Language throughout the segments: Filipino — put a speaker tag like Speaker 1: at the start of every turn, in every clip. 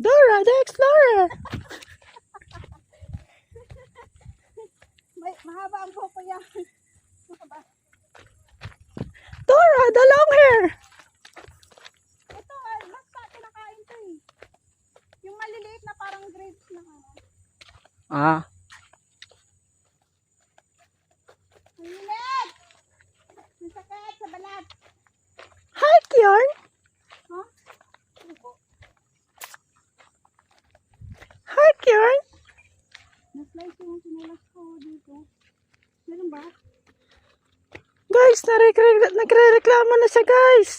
Speaker 1: Dora the Explorer!
Speaker 2: Mahaba ang buhok ko yan.
Speaker 1: Dora the long hair!
Speaker 2: Ito, basta kinakain to eh. Yung maliliit na parang grapes na ano.
Speaker 1: Ah,
Speaker 2: Ang liit! Ang sakit sa balat.
Speaker 1: hi, Kian!
Speaker 2: Ha?
Speaker 1: Hi, Kian!
Speaker 2: Na-slice yung sinulas ko dito. Meron ba?
Speaker 1: Guys, nagre-reklamo na siya, guys!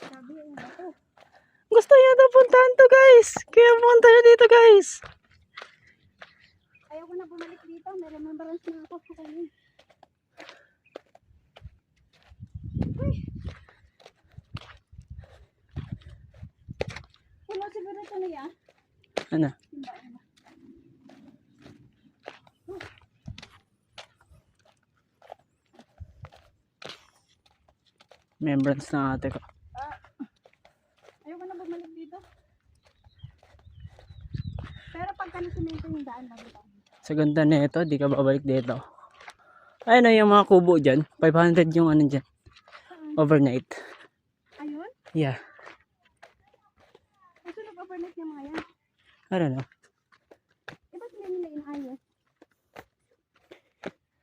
Speaker 2: Sabi yung bato.
Speaker 1: Gusto niya daw puntahan to, guys! Kaya punta siya dito, guys!
Speaker 2: Ayaw ko na bumalik dito. May remembrance na ako sa kanya. Uy! Puno siguro ito na yan.
Speaker 1: Ano? Remembrance ng ate ko.
Speaker 2: Ayaw ko na bumalik dito. Pero pagka nasimento yung daan bago tayo.
Speaker 1: Sa ganda na ito, di ka babalik dito. Ayun yung mga kubo dyan. 500 yung ano dyan. Overnight.
Speaker 2: Ayun?
Speaker 1: Yeah.
Speaker 2: Gusto nag-overnight yung mga yan.
Speaker 1: I don't know.
Speaker 2: Eh, ba't hindi nila inaayos?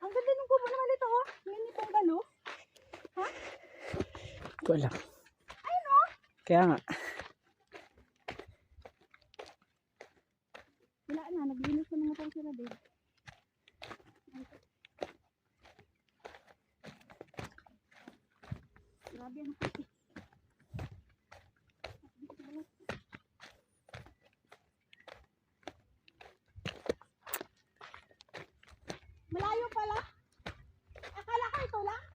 Speaker 2: Ang ganda ng kubo naman ito, oh. Mini pong galo. Ha?
Speaker 1: Ko alam.
Speaker 2: Ayun, oh.
Speaker 1: Kaya nga.
Speaker 2: Wala na, naglinis ko ng motor sila, babe. Grabe ang kasi. Malayo pala.